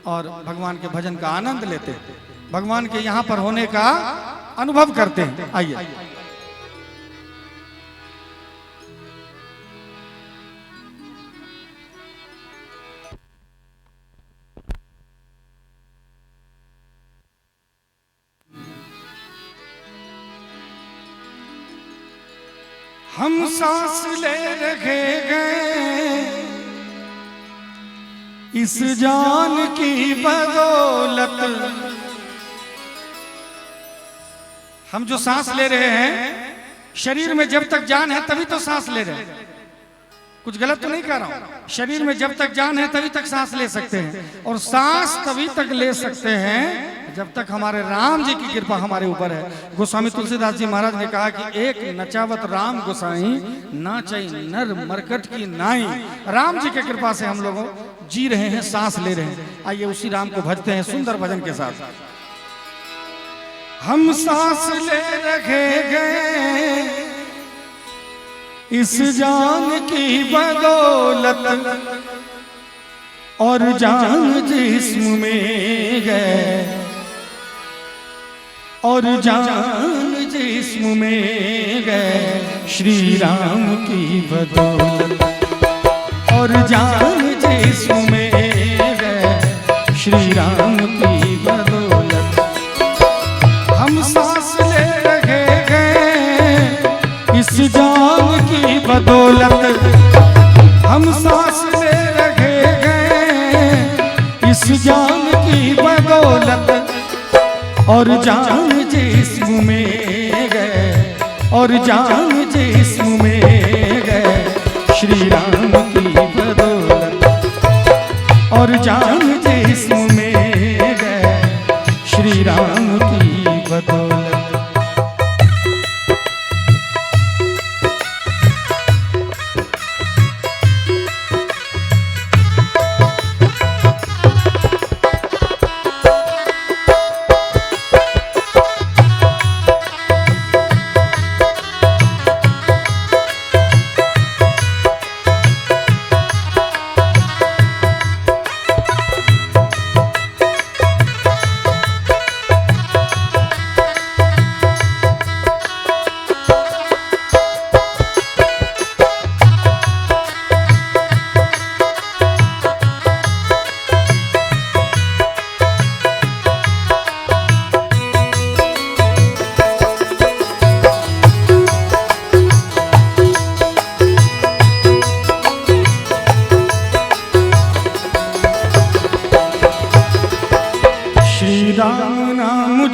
और भगवान के भजन का आनंद लेते हैं, भगवान के यहाँ पर होने का अनुभव करते हैं। आइए हम सांस ले रखे गए इस जान की बदौलत। हम जो सांस ले रहे हैं, शरीर में जब तक जान है तभी तो सांस ले रहे हैं। कुछ गलत तो नहीं कह रहा हूं। शरीर में जब तक जान है तभी तक सांस ले सकते हैं, और सांस तभी तक ले सकते हैं जब तक हमारे राम जी की कृपा हमारे ऊपर है। गोस्वामी तुलसीदास जी महाराज ने कहा कि एक नचावत राम गोसाई नाचई नर मरकट की नाई। राम जी की कृपा से हम लोगों जी रहे हैं, सांस ले रहे हैं। आइए उसी राम को भजते हैं सुंदर भजन के साथ। हम सांस ले रखे गए इस जान की बदौलत, और जान जिस्म में गए, और जान जिस्म में गए श्री राम की बदौलत, और जान जिस्म में गए श्री राम की बदौलत। हम सांस ले रहे गए इस जान की बदौलत, हम सांस ले रहे गए इस जान की बदौलत, और जान जिस्म में गए, और जान जिस्म में गए श्री राम की बदौलत, और जान जिस्म में गए श्री राम की बदौलत।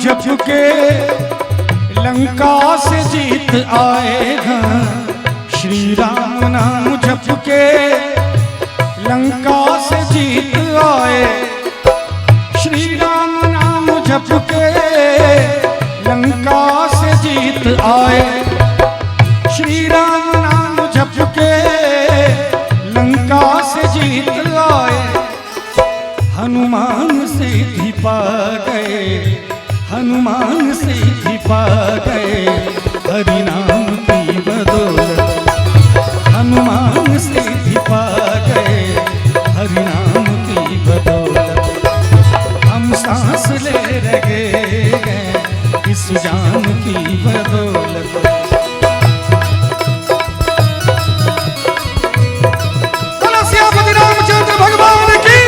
जप के लंका से जीत आएगा, श्री राम नाम जप के लंका से जीत आए, श्री राम नाम जप के लंका से जीत आए, श्री राम नाम जप के लंका से जीत आए। हनुमान सिद्धि पा गए, हनुमान सिद्धि पा गए हरि नाम की बदौलत, हनुमान सिद्धि पा गए हरि नाम की बदौलत। हम सांस ले रहे हैं इस जान की बदौलत। रामचंद्र भगवान की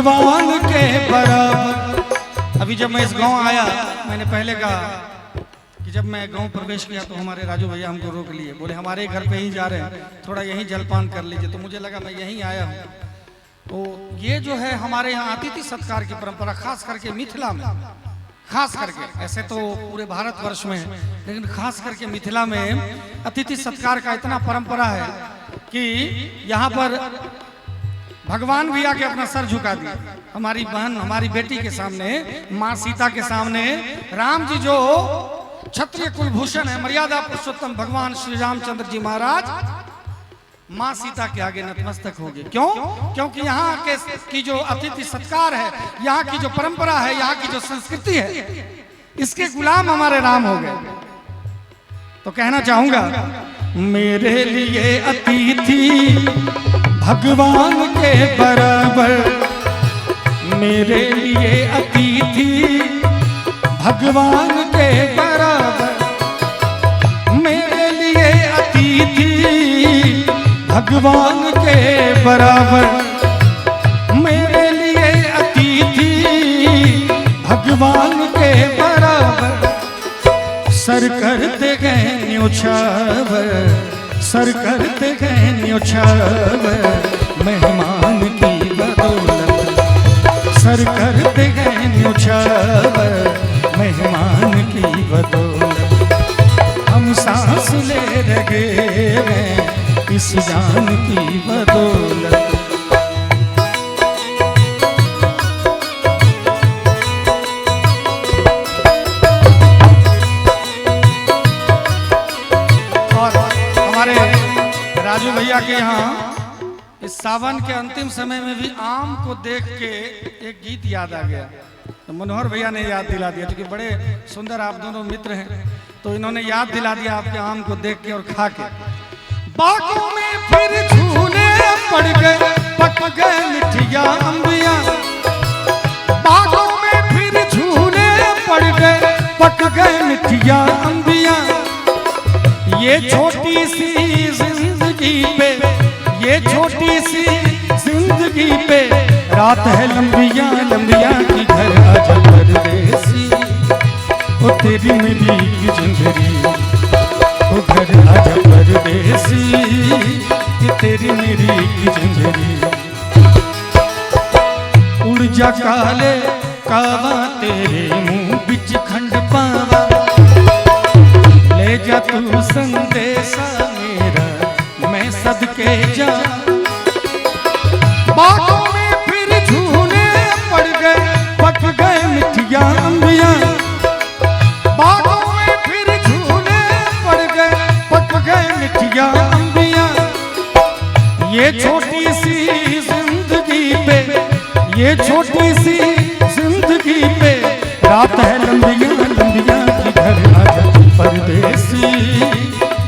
भगवान के बराबर। अभी जब मैं इस गांव आया, मैंने पहले कहा कि जब मैं गांव प्रवेश किया तो हमारे राजू भैया हमको रोक लिए, बोले हमारे घर पे ही जा रहे हैं, थोड़ा यहीं जलपान कर लीजिए। तो मुझे लगा मैं यहीं आया हूँ। तो ये जो है हमारे यहाँ अतिथि सत्कार की परंपरा, खास करके मिथिला में, खास करके, ऐसे तो पूरे भारतवर्ष में, लेकिन खास करके मिथिला में अतिथि सत्कार का इतना परंपरा है कि यहाँ पर भगवान भी आके अपना सर झुका दिया हमारी बहन, हमारी बेटी के सामने, माँ सीता के सामने। राम जी जो क्षत्रिय कुलभूषण है, मर्यादा पुरुषोत्तम भगवान श्री रामचंद्र जी महाराज माँ सीता के आगे नतमस्तक हो गए। क्यों? क्योंकि यहाँ के की जो अतिथि सत्कार है, यहाँ की जो परंपरा है, यहाँ की जो संस्कृति है, इसके गुलाम हमारे राम हो गए। तो कहना चाहूंगा, मेरे लिए अतिथि भगवान के बराबर, मेरे लिए अतिथि भगवान के बराबर, मेरे लिए अतिथि भगवान के बराबर, मेरे लिए अतिथि भगवान के बराबर। सर करते गए न्योछावर, सर करते गए न्योछावर, मेहमान की बदौलत, सर करते गए न्योछावर, मेहमान की बदौलत। हम सांस ले रहे हैं इस जान की बदौलत। और हमारे राजू भैया के यहाँ इस सावन के अंतिम समय में भी आम को देख के एक गीत याद आ गया। तो मनोहर भैया ने याद दिला दिया, क्योंकि बड़े सुंदर आप दोनों मित्र हैं, तो इन्होंने याद दिला दिया आपके आम को देख के और खा के। बागों में फिर झूले पड़ गए, पक गए मिठिया अंबिया, बागों में फिर झूले पड़ गए, पक गए मिठिया अंबिया। ये छोटी सी जिंदगी पे, ये छोटी सी जिंदगी पे रात है लंबिया लंबिया की घर आजा परदेसी, ओ तेरी मेरी की जिंदगी, ओ घर आजा परदेसी, ये तेरी मेरी की जिंदगी। उड़ जा काले कावा तेरे मुंह बिच खंड पावा, ले जा तू संदेशा मेरा मैं सदके जा। बागों में फिर झूले पड़ गए, पक गए मिठिया अंबिया, बागों में फिर झूले पड़ गए, पक गए मिठिया अंबिया। ये छोटी सी जिंदगी पे, ये छोटी सी जिंदगी पे रात है लंबिया लंबिया की घर आजा परदेसी,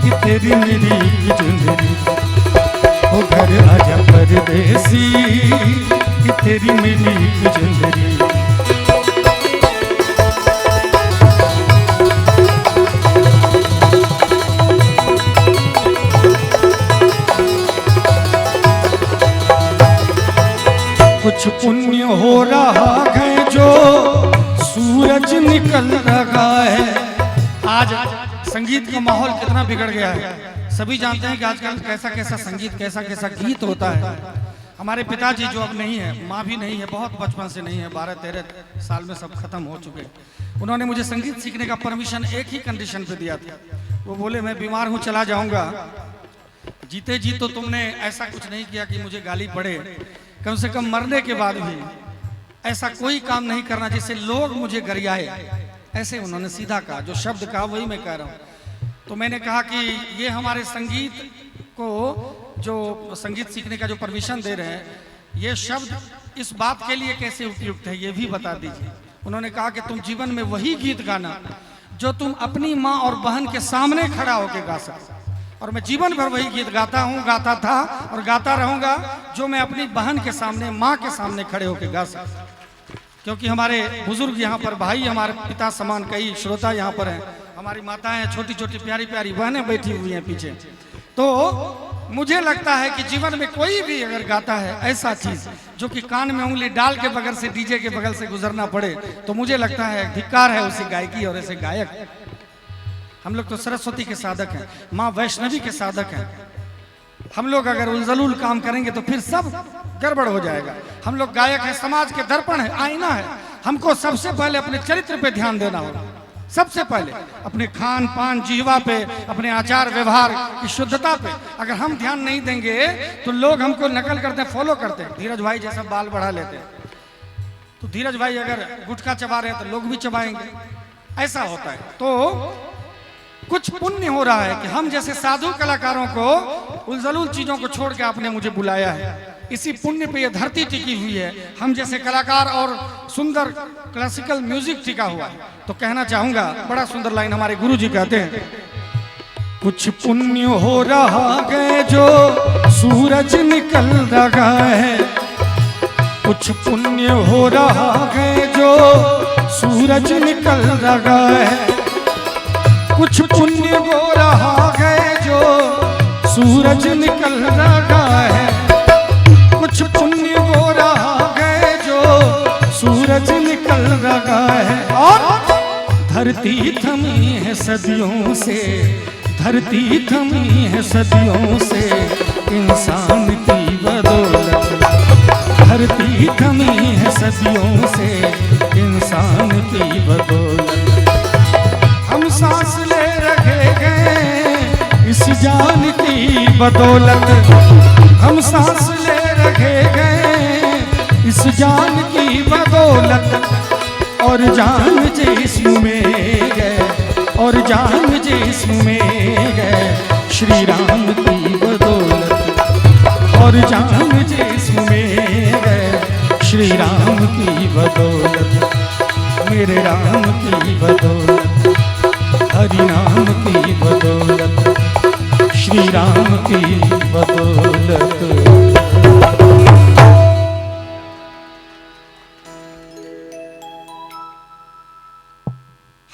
कि तेरी मेरी की जिंदगी, ओ घर आजा परदेसी, कि तेरी मेरी की जिंदगी। कुछ पुण्य हो रहा है जो सूरज निकल रहा है। आज संगीत का माहौल कितना बिगड़ गया है, सभी जानते हैं कि आजकल कैसा कैसा संगीत, कैसा कैसा गीत होता है। हमारे पिताजी जो अब नहीं है, माँ भी नहीं है, बहुत बचपन से नहीं है, 12-13 साल में सब खत्म हो चुके। उन्होंने मुझे संगीत सीखने का परमिशन एक ही कंडीशन पे दिया था, वो बोले मैं बीमार हूँ चला जाऊंगा, जीते जी तो तुमने ऐसा कुछ नहीं किया कि मुझे गाली पड़े, कम से कम मरने के बाद भी ऐसा कोई काम नहीं करना जिससे लोग मुझे गरियाए। ऐसे उन्होंने सीधा कहा, जो शब्द कहा वही मैं कह रहा हूँ। तो मैंने कहा कि ये हमारे संगीत को, जो संगीत सीखने का जो परमिशन दे रहे हैं, ये शब्द इस बात के लिए कैसे उपयुक्त है ये भी बता दीजिए। उन्होंने कहा कि तुम जीवन में वही गीत गाना जो तुम अपनी माँ और बहन के सामने खड़ा होकर गा सकते। और मैं जीवन भर वही गीत गाता हूँ, गाता था और गाता रहूंगा, जो मैं अपनी बहन के सामने, माँ के सामने खड़े होकर गा सकता। क्योंकि हमारे बुजुर्ग यहाँ पर, भाई हमारे पिता समान कई श्रोता यहाँ पर हैं, हमारी माताएं, छोटी छोटी प्यारी प्यारी बहनें बैठी हुई हैं पीछे। तो मुझे लगता है कि जीवन में कोई भी अगर गाता है ऐसा चीज जो कि कान में उंगली डाल के बगल से, डीजे के बगल से गुजरना पड़े, तो मुझे लगता है धिक्कार है उसी गायकी और ऐसे गायक। हम लोग तो सरस्वती के साधक हैं, माँ वैष्णवी के साधक हैं। हम लोग अगर उलझलूल काम करेंगे तो फिर सब गड़बड़ हो जाएगा। हम लोग गायक हैं, समाज के दर्पण है, आईना है। हमको सबसे पहले अपने चरित्र पे ध्यान देना होगा, सबसे पहले अपने खान पान जीवा पे, अपने आचार व्यवहार की शुद्धता पे अगर हम ध्यान नहीं देंगे तो लोग हमको नकल करते हैं, फॉलो करते हैं। धीरज भाई जैसा बाल बढ़ा लेते हैं, तो धीरज भाई अगर गुटखा चबा रहे हैं तो लोग भी चबाएंगे, ऐसा होता है। तो कुछ पुण्य हो रहा है कि हम जैसे साधु कलाकारों को उलझलूल चीजों को छोड़ के आपने मुझे बुलाया है। इसी पुण्य पे ये धरती टिकी हुई है, हम जैसे कलाकार और सुंदर क्लासिकल म्यूजिक टिका हुआ है। तो कहना चाहूंगा, बड़ा सुंदर लाइन हमारे गुरु जी कहते हैं, कुछ पुण्य हो रहा है जो सूरज निकल रहा है, कुछ पुण्य हो रहा है जो सूरज निकल रहा है, कुछ पुण्य हो रहा है जो सूरज निकल रहा है, कुछ पुण्य हो रहा है जो सूरज निकल रहा है। और धरती थमी है सदियों से, धरती थमी है सदियों से इंसान की बदौलत, धरती थमी है सदियों से इंसान की बदौलत। हम सांस ले रहे हैं इस जान की बदौलत, हम सांस ले रहे हैं इस जान की बदौलत, और जान जिस्म में गए, और जान जिस्म में गए श्री राम की बदौलत, और जान जिस्म में गए श्री राम की बदौलत, मेरे राम की बदौलत, हरि नाम की बदौलत, श्री राम की बदौलत।